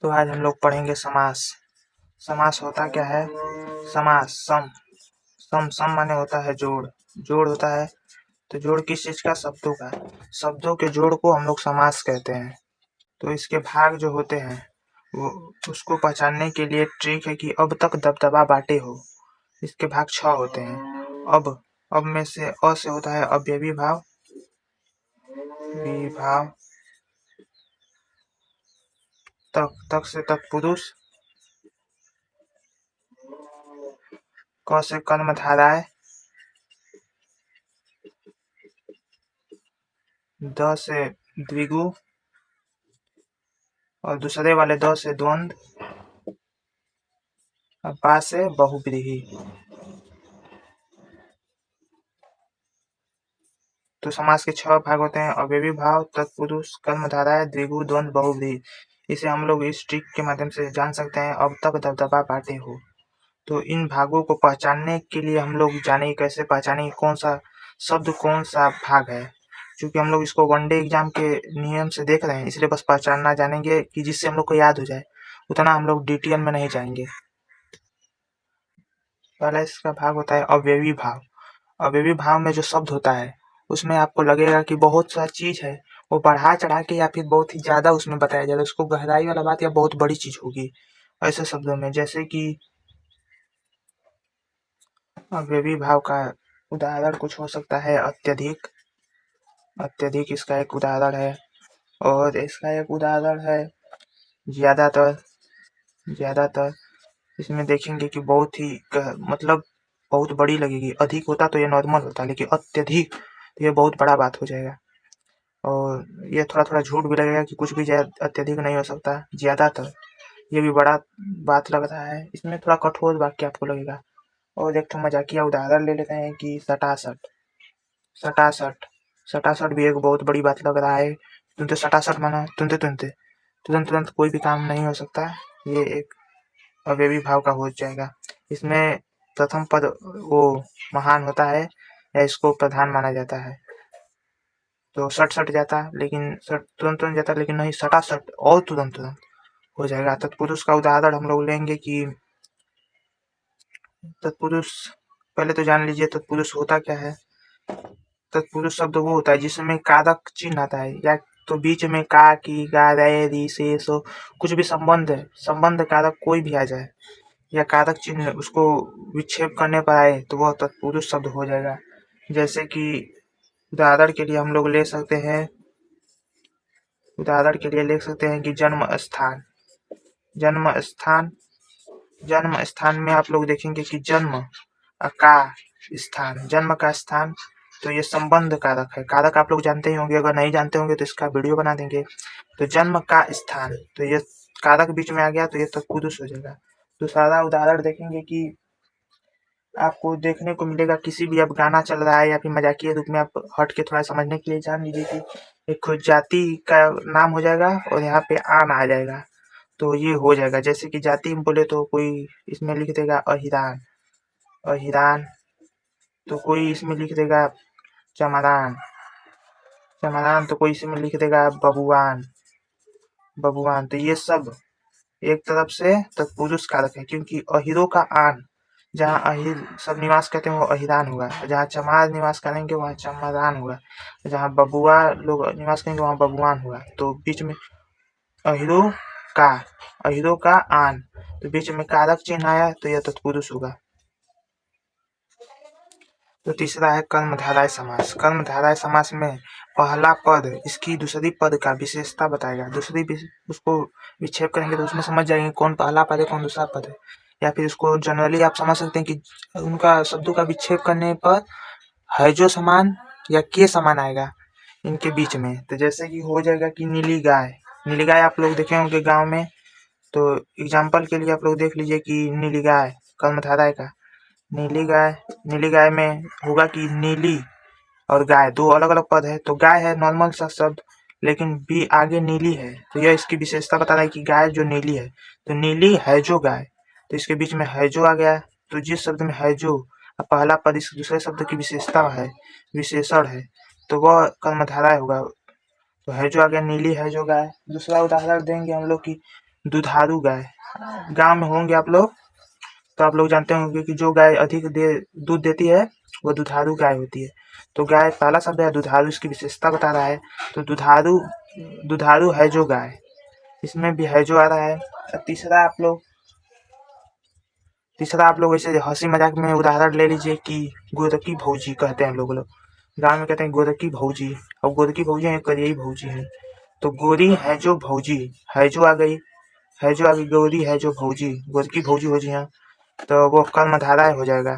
तो आज हम लोग पढ़ेंगे समास। समास होता क्या है? समास सम सम सम माने होता है जोड़। जोड़ होता है तो जोड़ किस चीज का? शब्दों का। शब्दों के जोड़ को हम लोग समास कहते हैं। तो इसके भाग जो होते हैं वो उसको पहचानने के लिए ट्रिक है कि अब तक दबदबा बाटे हो। इसके भाग 6 होते हैं। अब में से अ से होता है अव्ययी भाव, विभाव, तक से तत्पुरुष, क से कर्मधारय, द से द्विगु और दूसरे वाले द से द्वंद्व और पा से बहुव्रीहि। तो समास के 6 भाग होते हैं: अव्ययी भाव, तत्पुरुष, कर्मधारय, द्विगु, द्वंद्व, बहुव्रीहि। इसे हम लोग इस ट्रिक के माध्यम से जान सकते हैं। अब तक दबदबा बाटे हो। तो इन भागों को पहचानने के लिए हम लोग जाने कैसे पहचाने कौन सा शब्द कौन सा भाग है। क्योंकि हम लोग इसको वनडे एग्जाम के नियम से देख रहे हैं, इसलिए बस पहचानना जानेंगे कि जिससे हम लोग को याद हो जाए। उतना हम लोग डिटेल में नहीं जाएंगे। पहला इसका भाग होता है अव्ययी भाव। अव्ययी भाव में जो शब्द होता है उसमें आपको लगेगा कि बहुत सा चीज है, वो बढ़ा चढ़ा के या फिर बहुत ही ज्यादा उसमें बताया जाएगा, उसको गहराई वाला बात या बहुत बड़ी चीज होगी ऐसे शब्दों में। जैसे कि अव्ययी भाव का उदाहरण कुछ हो सकता है अत्यधिक। अत्यधिक इसका एक उदाहरण है। और इसका एक उदाहरण है ज्यादातर। ज्यादातर इसमें देखेंगे कि बहुत ही मतलब बहुत बड़ी लगेगी। अधिक होता तो ये नॉर्मल होता, लेकिन अत्यधिक तो ये बहुत बड़ा बात हो जाएगा। और ये थोड़ा थोड़ा झूठ भी लगेगा कि कुछ भी अत्यधिक नहीं हो सकता। ज्यादातर ये भी बड़ा बात लग रहा है, इसमें थोड़ा कठोर वाक्य आपको लगेगा। और एक तो मजाकिया उदाहरण ले लेते हैं कि सटासट। सटासट सटासट भी एक बहुत बड़ी बात लग रहा है। तुमसे सटासट माना तुंते तुंते, तुरंत तुरंत कोई भी काम नहीं हो सकता। ये एक अव्ययी भाव का हो जाएगा। इसमें प्रथम पद वो महान होता है या इसको प्रधान माना जाता है। तो सट सट जाता, लेकिन सट तुरंत तुरंत जाता, लेकिन नहीं सटासट और तुरंत तुरंत हो जाएगा। तत्पुरुष का उदाहरण हम लोग लेंगे कि तत्पुरुष पहले तो जान लीजिए तत्पुरुष होता क्या है। तत्पुरुष शब्द वो होता है जिसमें कारक चिन्ह आता है, या तो बीच में का, की, गा, रे, री, से, सो कुछ भी संबंध कारक कोई भी आ जाए या कारक चिन्ह उसको विक्षेप करने पर आए तो वह तत्पुरुष शब्द हो जाएगा। जैसे कि उदाहरण के लिए हम लोग ले सकते हैं, उदाहरण के लिए ले सकते हैं कि जन्म स्थान। जन्म स्थान जन्म स्थान में आप लोग देखेंगे कि जन्म का स्थान, जन्म का स्थान, तो ये संबंध कारक है। कारक आप लोग जानते ही होंगे, अगर नहीं जानते होंगे तो इसका वीडियो बना देंगे। तो जन्म का स्थान, तो ये कारक बीच में आ गया तो ये तत्पुरुष हो जाएगा। तो सारा उदाहरण देखेंगे कि आपको देखने को मिलेगा किसी भी अब गाना चल रहा है या फिर मजाकिया रूप में आप हट के थोड़ा समझने के लिए जान लीजिए कि एक जाति का नाम हो जाएगा और यहाँ पे आन आ जाएगा, तो ये हो जाएगा। जैसे कि जाति में बोले तो कोई इसमें लिख देगा अहिरान, अहिरान, तो कोई इसमें लिख देगा चमरान, चमरान, तो कोई इसमें लिख देगा बबुआन, बबुआन। तो ये सब एक तरफ से तत्पुरुष कारक है, क्योंकि अहिरो का आन, जहाँ अहिर सब निवास करते हैं वो अहिरान होगा, जहाँ चमार निवास करेंगे वहाँ चमरान होगा, जहाँ बबुआ लोग निवास करेंगे वहाँ बबुआन होगा। तो बीच में अहिरो का, अहिरो का आन, तो बीच में कारक चिन्ह आया तो यह तत्पुरुष होगा। तो तीसरा है कर्मधारय समास। कर्मधारय समास में पहला पद इसकी दूसरी पद का विशेषता बताएगा। दूसरी उसको विक्षेप करेंगे तो उसमें समझ जाएंगे कौन पहला पद है कौन दूसरा पद है। या फिर उसको जनरली आप समझ सकते हैं कि उनका शब्दों का विक्षेप करने पर है जो समान या के समान आएगा इनके बीच में। तो जैसे कि हो जाएगा कि नीली गाय। नीली गाय आप लोग देखे होंगे गाँव में, तो एग्जाम्पल के लिए आप लोग देख लीजिए कि नीली गाय कर्मधारय का। नीली गाय, नीली गाय में होगा कि नीली और गाय दो अलग अलग पद है। तो गाय है नॉर्मल सा शब्द, लेकिन बी आगे नीली है, तो यह इसकी विशेषता बता रहा है कि गाय जो नीली है, तो नीली है जो गाय, तो इसके बीच में है जो आ गया। तो जिस शब्द में है जो पहला पद इस दूसरे शब्द की विशेषता है, विशेषण है, तो वह कर्मधारय होगा। तो है जो आ गया, नीली है जो गाय। दूसरा उदाहरण देंगे हम लोग की दुधारू गाय, गांव में होंगे आप लोग तो आप लोग जानते होंगे कि जो गाय अधिक दूध देती है वो दुधारू गाय होती है। तो गाय पहला शब्द है, दुधारू इसकी विशेषता बता रहा है। तो दुधारू दुधारू है जो गाय, इसमें भी है जो आ रहा है। तीसरा आप लोग ऐसे हंसी मजाक में उदाहरण ले लीजिए कि गोरकी भौजी कहते हैं लोग गाँव में कहते हैं गोरकी भौजी। और गोरकी भौजी है, करियई भौजी है। तो गोरी है जो भौजी, है जो आ गई, है जो आ गई, गोरी है जो भौजी, गोरकी भौजी हो जी हाँ, तो वो कर्मधारय हो जाएगा।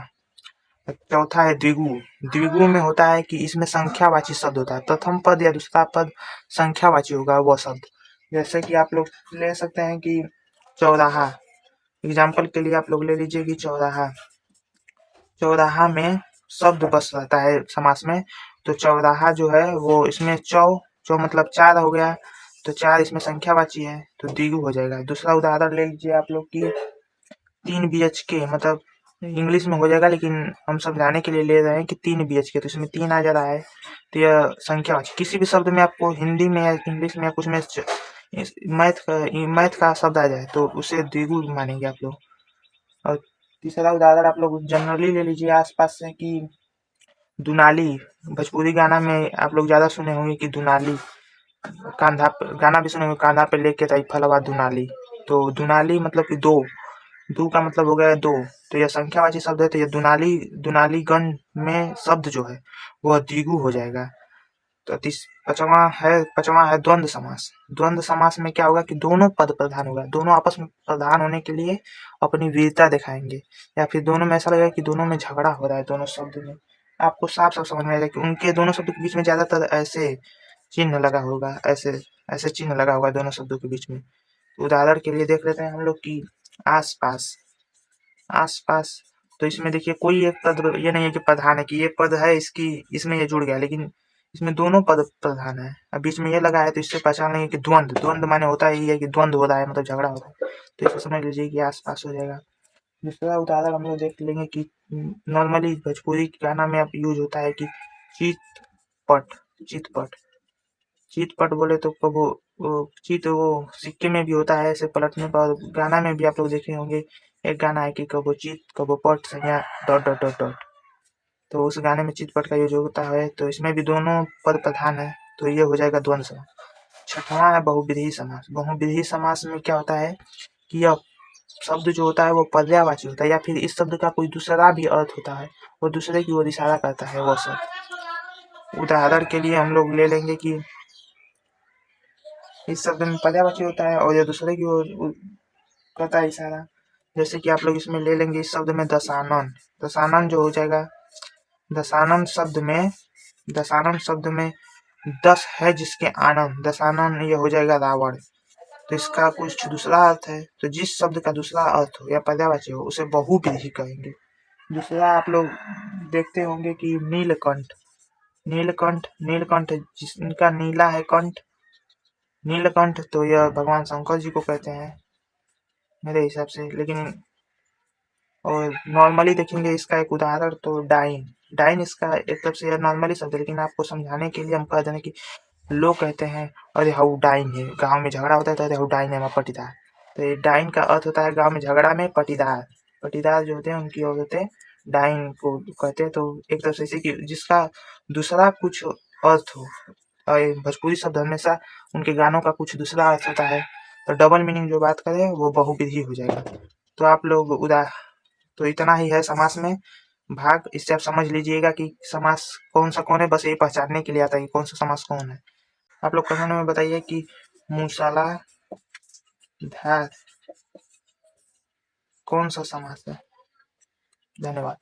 चौथा है द्विगु। द्विगु में होता है कि इसमें संख्यावाची शब्द होता है, प्रथम पद या दूसरा पद संख्यावाची होगा वो शब्द। जैसे कि आप लोग ले सकते हैं कि चौराहा, एग्जाम्पल के लिए आप लोग ले लीजिए कि चौराहा, चौराहा में शब्द बस रहता है समास में। तो चौराहा जो है वो इसमें चौ मतलब 4 हो गया, तो 4 इसमें संख्यावाची है तो द्विगु हो जाएगा। दूसरा उदाहरण ले लीजिए आप लोग की 3 BHK, मतलब इंग्लिश में हो जाएगा लेकिन हम समझाने के लिए ले रहे हैं कि 3 BHK, तो इसमें 3 आ जा रहा है तो यह संख्यावाची। किसी भी शब्द में आपको हिंदी में या इंग्लिश में या कुछ में मैथ का शब्द आ जाए तो उसे द्विगु मानेंगे आप लोग। और तीसरा उदाहरण आप लोग जनरली ले लीजिए आसपास से कि दुनाली, भोजपुरी गाना में आप लोग ज्यादा सुने होंगे कि दुनाली, गाना भी सुने होंगे, कांधा पे लेके राइफलवा दुनाली। तो दुनाली मतलब कि दो का मतलब हो गया 2, तो यह संख्यावाची शब्द है तो यह दुनाली गण में शब्द जो है वह द्विगु हो जाएगा। तो पांचवा है द्वंद्व समास। द्वंद्व समास में क्या होगा कि दोनों पद प्रधान होगा, दोनों आपस में प्रधान होने के लिए अपनी वीरता दिखाएंगे, या फिर दोनों में ऐसा लगेगा कि दोनों में झगड़ा हो रहा है दोनों शब्द में। आपको साफ साफ समझ में आएगा कि उनके दोनों शब्द के बीच में ज्यादातर ऐसे चिन्ह लगा होगा, ऐसे ऐसे चिन्ह लगा होगा दोनों शब्दों के बीच में। उदाहरण के लिए देख लेते हैं हम लोग की आस पास, आस पास, तो इसमें देखिए कोई एक पद ये नहीं है कि प्रधान है कि ये पद है इसकी इसमें ये जुड़ गया, लेकिन इसमें दोनों पद प्रधान है। अब बीच में ये लगा है तो इससे पहचान लेंगे कि द्वंद्व, द्वंद्व माने होता है ये कि द्वंद्व हो रहा है मतलब झगड़ा हो रहा है, तो इसे समझ लीजिए कि आस पास हो जाएगा। दूसरा उदाहरण हम लोग देख लेंगे कि नॉर्मली भोजपुरी गाना में अब यूज होता है कि चितपट, चितपट, चितपट बोले तो कबो चित वो सिक्के में भी होता है ऐसे पलटने पर, गाना में भी आप लोग देखे होंगे एक गाना है कि कबो चित कबो पट सैया डॉट डॉट डॉट डॉट, तो उस गाने में चितपट का यूज होता है, तो इसमें भी दोनों पद प्रधान है तो ये हो जाएगा द्वंद्व समास। छठवां है बहुव्रीहि समास। बहुव्रीहि समास में क्या होता है कि यह शब्द जो होता है वो पर्यायवाची होता है, या फिर इस शब्द का कोई दूसरा भी अर्थ होता है, वो दूसरे की ओर इशारा करता है वो शब्द। उदाहरण के लिए हम लोग ले लेंगे कि इस शब्द में पर्यायवाची होता है और ये दूसरे की ओर करता है इशारा। जैसे कि आप लोग इसमें ले लेंगे इस शब्द में दशानन, दशानन जो हो जाएगा, दशानन शब्द में 10 है जिसके आनंद, दशानन ये हो जाएगा रावण, तो इसका कुछ दूसरा अर्थ है। तो जिस शब्द का दूसरा अर्थ हो या पर्यायवाची हो उसे बहुव्रीहि कहेंगे। दूसरा आप लोग देखते होंगे कि नीलकंठ, नीलकंठ, नीलकंठ जिसका नीला है कंठ, नीलकंठ, तो यह भगवान शंकर जी को कहते हैं मेरे हिसाब से। लेकिन और नॉर्मली देखेंगे इसका एक उदाहरण तो डाइन, डाइन इसका एक तरफ से नॉर्मली शब्द है, लेकिन आपको समझाने के लिए हम कह दें कि लोग कहते हैं अरे हाउ डाइन है, गांव में झगड़ा होता है तो अरे हाउ डाइन है पटीदार, तो ये डाइन का अर्थ होता है गांव में झगड़ा में पटीदार, पटीदार जो होते हैं उनकी औरतें डाइन को कहते हैं। तो एक तरफ से इसी की जिसका दूसरा कुछ अर्थ हो, और भोजपुरी शब्द हमेशा उनके गानों का कुछ दूसरा अर्थ होता है, तो डबल मीनिंग जो बात करें वो बहुव्रीहि हो जाएगा। तो आप लोग तो इतना ही है समास में भाग, इससे आप समझ लीजिएगा कि समास कौन है, बस ये पहचानने के लिए आता है कि कौन सा समास कौन है। आप लोग कमेंट में बताइए कि मूसलाधार कौन सा समास है। धन्यवाद।